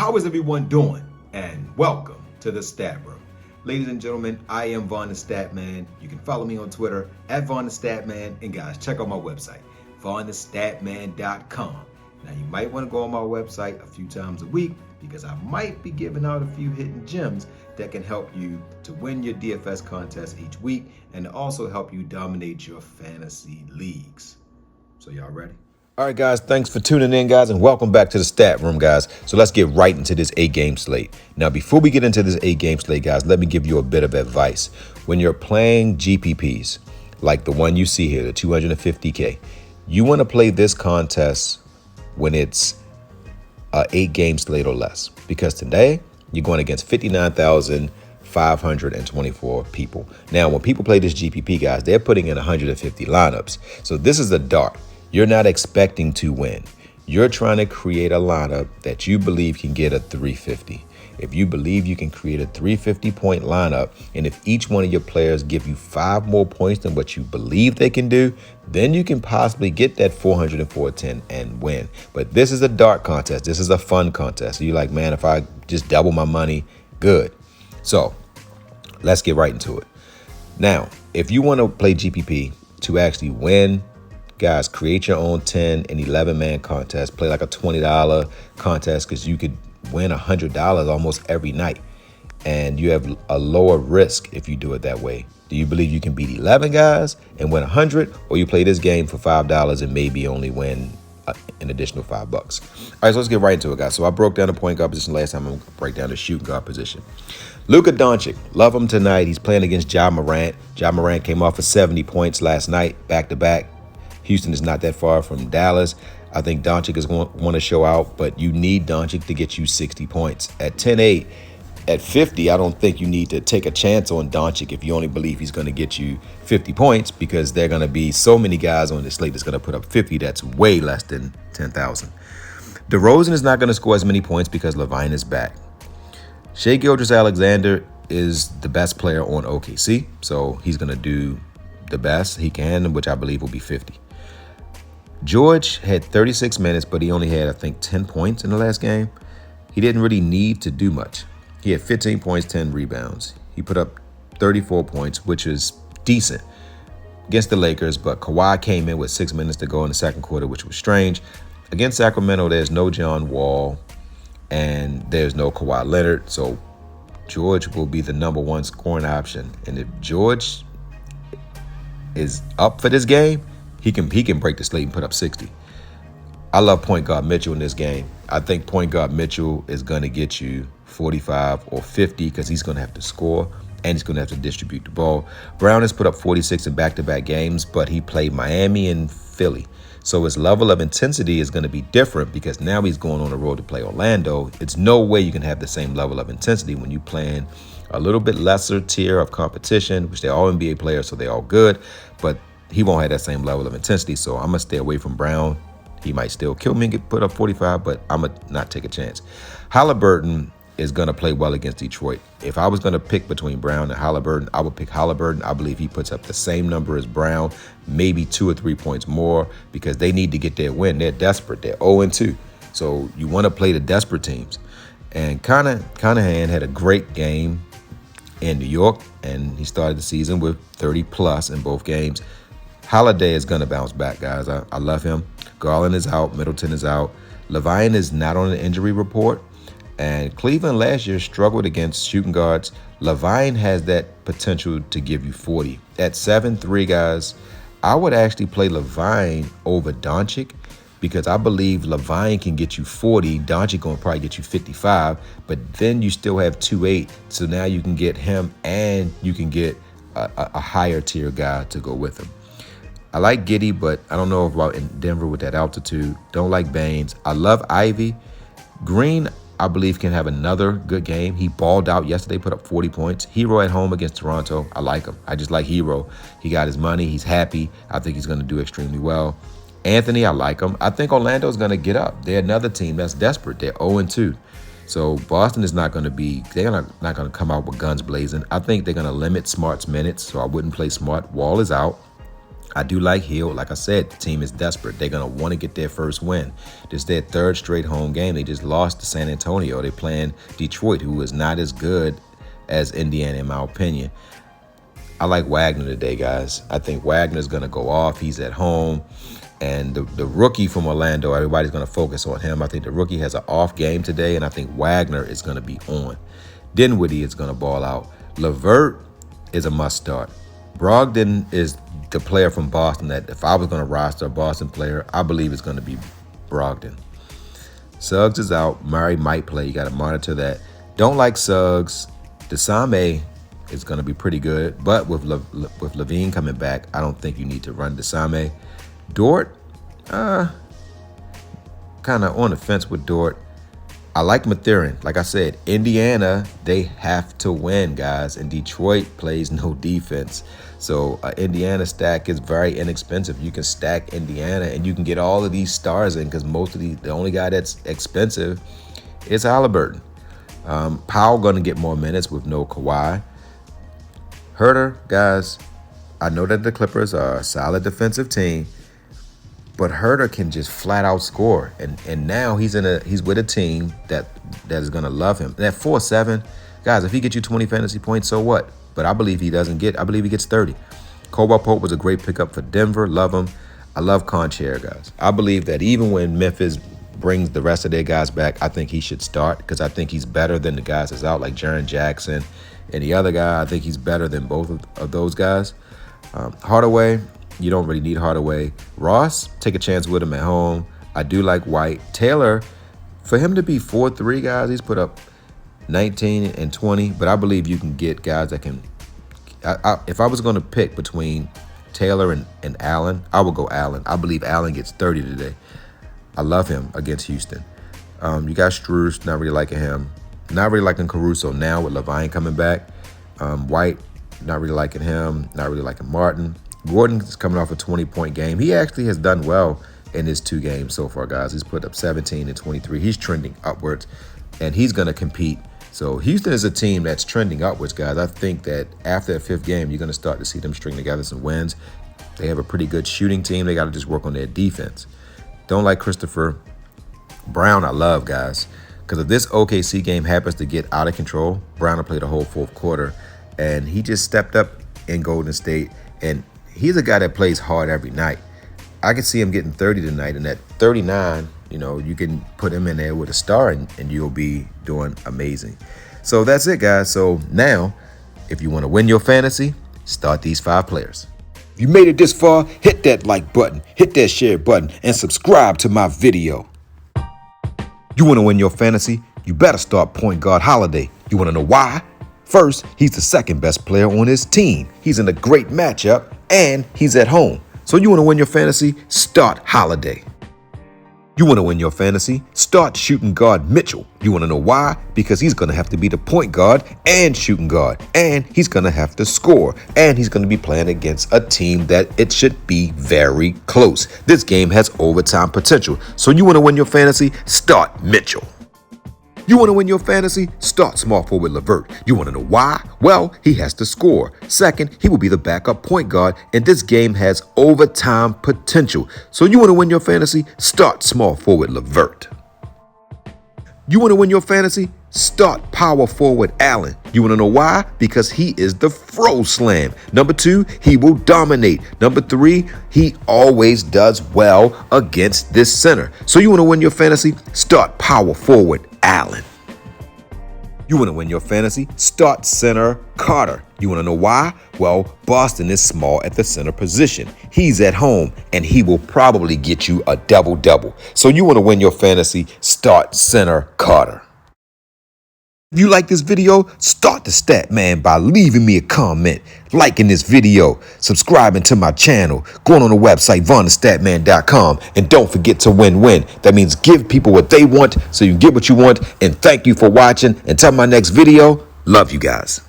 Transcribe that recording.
how is everyone doing? And welcome to the Stat Room. Ladies and gentlemen, I am Vaughn the Statman. You can follow me on Twitter at Vaughn the Statman. And guys, check out my website, vaughnthestatman.com. Now, you might want to go on my website a few times a week because I might be giving out a few hidden gems that can help you to win your DFS contest each week and also help you dominate your fantasy leagues. So y'all ready? All right, guys, thanks for tuning in, guys, and welcome back to the Stat Room, guys. So let's get right into this 8-game slate. Now, before we get into this 8-game slate, guys, let me give you a bit of advice. When you're playing GPPs, like the one you see here, the 250K, you want to play this contest when it's an 8-game slate or less, because today you're going against 59,524 people. Now, when people play this GPP, guys, they're putting in 150 lineups. So this is a dart. You're not expecting to win. You're trying to create a lineup that you believe can get a 350. If you believe you can create a 350-point lineup, and if each one of your players give you 5 more points than what you believe they can do, then you can possibly get that 400 and 410 and win. But this is a dart contest. This is a fun contest. So you're like, man, if I just double my money, good. So let's get right into it. Now, if you want to play GPP to actually win, guys, create your own 10 and 11-man contest. Play like a $20 contest because you could win $100 almost every night. And you have a lower risk if you do it that way. Do you believe you can beat 11 guys and win 100? Or you play this game for $5 and maybe only win an additional $5? All right, so let's get right into it, guys. So I broke down the point guard position last time. I'm going to break down the shooting guard position. Luka Doncic, love him tonight. He's playing against Ja Morant. Ja Morant came off of 70 points last night, back-to-back. Houston is not that far from Dallas. I think Doncic is going to want to show out, but you need Doncic to get you 60 points. At 10-8, at 50, I don't think you need to take a chance on Doncic if you only believe he's going to get you 50 points, because there are going to be so many guys on this slate that's going to put up 50. That's way less than 10,000. DeRozan is not going to score as many points because LaVine is back. Shai Gilgeous-Alexander is the best player on OKC, so he's going to do the best he can, which I believe will be 50. George had 36 minutes, but he only had, I think, 10 points in the last game. He didn't really need to do much. He had 15 points, 10 rebounds. He put up 34 points, which is decent against the Lakers, but Kawhi came in with 6 minutes to go in the second quarter, which was strange. Against Sacramento, there's no John Wall and there's no Kawhi Leonard, so George will be the number one scoring option. And if George is up for this game, he can break the slate and put up 60. I love point guard Mitchell in this game. I think point guard Mitchell is going to get you 45 or 50 because he's going to have to score and he's going to have to distribute the ball. Brown has put up 46 in back-to-back games, but he played Miami and Philly. So his level of intensity is going to be different because now he's going on the road to play Orlando. It's no way you can have the same level of intensity when you're playing a little bit lesser tier of competition, which they're all NBA players, so they're all good, but he won't have that same level of intensity. So I'm going to stay away from Brown. He might still kill me and get put up 45, but I'm going to not take a chance. Halliburton is going to play well against Detroit. If I was going to pick between Brown and Halliburton, I would pick Halliburton. I believe he puts up the same number as Brown, maybe 2 or 3 points more, because they need to get their win. They're desperate. They're 0-2. So you want to play the desperate teams. And Conahan had a great game in New York, and he started the season with 30+ in both games. Holiday is going to bounce back, guys. I love him. Garland is out. Middleton is out. LaVine is not on the injury report. And Cleveland last year struggled against shooting guards. LaVine has that potential to give you 40. At 7-3, guys, I would actually play LaVine over Doncic because I believe LaVine can get you 40. Doncic going to probably get you 55. But then you still have 2-8. So now you can get him and you can get a higher tier guy to go with him. I like Giddey, but I don't know about in Denver with that altitude. Don't like Baines. I love Ivy. Green, I believe, can have another good game. He balled out yesterday, put up 40 points. Hero at home against Toronto. I like him. I just like Hero. He got his money. He's happy. I think he's going to do extremely well. Anthony, I like him. I think Orlando's going to get up. They're another team that's desperate. They're 0-2. So Boston is not going to be, they're not going to come out with guns blazing. I think they're going to limit Smart's minutes, so I wouldn't play Smart. Wall is out. I do like Hill. Like I said, the team is desperate. They're going to want to get their first win. This is their third straight home game. They just lost to San Antonio. They're playing Detroit, who is not as good as Indiana, in my opinion. I like Wagner today, guys. I think Wagner's going to go off. He's at home. And the rookie from Orlando, everybody's going to focus on him. I think the rookie has an off game today, and I think Wagner is going to be on. Dinwiddie is going to ball out. LeVert is a must start. Brogdon is the player from Boston that if I was going to roster a Boston player, I believe it's going to be Brogdon. Suggs is out. Murray might play. You got to monitor that. Don't like Suggs. Desame is going to be pretty good, but with Levine coming back, I don't think you need to run Desame. Dort, kind of on the fence with Dort. I like Mathurin. Like I said, Indiana, they have to win, guys, and Detroit plays no defense. So Indiana stack is very inexpensive. You can stack Indiana, and you can get all of these stars in because most of the only guy that's expensive is Halliburton. Powell going to get more minutes with no Kawhi. Herter, guys, I know that the Clippers are a solid defensive team, but Herter can just flat out score. And now he's with a team that is going to love him. That 4-7, guys, if he gets you 20 fantasy points, so what? But I believe he gets 30. Cobalt Pope was a great pickup for Denver. Love him. I love Conchair, guys. I believe that even when Memphis brings the rest of their guys back, I think he should start because I think he's better than the guys that's out, like Jaren Jackson. And the other guy, I think he's better than both of those guys. Hardaway, you don't really need Hardaway. Ross, take a chance with him at home. I do like White. Taylor, for him to be 4-3, guys, he's put up 19 and 20. But I believe you can get guys that can. If I was going to pick between Taylor and Allen, I would go Allen. I believe Allen gets 30 today. I love him against Houston. You got Strus, not really liking him. Not really liking Caruso now with Levine coming back. White, not really liking him. Not really liking Martin. Gordon is coming off a 20-point game. He actually has done well in his 2 games so far, guys. He's put up 17 and 23. He's trending upwards, and he's going to compete. So Houston is a team that's trending upwards, guys. I think that after the 5th game, you're going to start to see them string together some wins. They have a pretty good shooting team. They got to just work on their defense. Don't like Christopher Brown. I love, guys. Because if this OKC game happens to get out of control, Brown will play the whole 4th quarter. And he just stepped up in Golden State. And he's a guy that plays hard every night. I can see him getting 30 tonight. And at 39, you can put him in there with a star and you'll be doing amazing. So that's it, guys. So now, if you want to win your fantasy, start these 5 players. If you made it this far, hit that like button, hit that share button, and subscribe to my video. You want to win your fantasy? You better start point guard Holiday. You want to know why? First, he's the 2nd best player on his team. He's in a great matchup, and he's at home. So you want to win your fantasy? Start Holiday. You want to win your fantasy? Start shooting guard Mitchell. You want to know why? Because he's going to have to be the point guard and shooting guard, and he's going to have to score, and he's going to be playing against a team that it should be very close. This game has overtime potential. So you want to win your fantasy? Start Mitchell. You want to win your fantasy? Start small forward LeVert. You want to know why? Well, he has to score. Second, he will be the backup point guard, and this game has overtime potential. So you want to win your fantasy? Start small forward LeVert. You want to win your fantasy? Start power forward Allen. You want to know why? Because he is the Fro Slam. Number 2, he will dominate. Number 3, he always does well against this center. So you want to win your fantasy? Start power forward Allen. You want to win your fantasy? Start center Carter. You want to know why? Well, Boston is small at the center position. He's at home, and he will probably get you a double-double. So you want to win your fantasy? Start center Carter. If you like this video, start the Stat Man by leaving me a comment, liking this video, subscribing to my channel, going on the website, VonTheStatman.com, and don't forget to win-win. That means give people what they want so you get what you want, and thank you for watching. Until my next video, love you guys.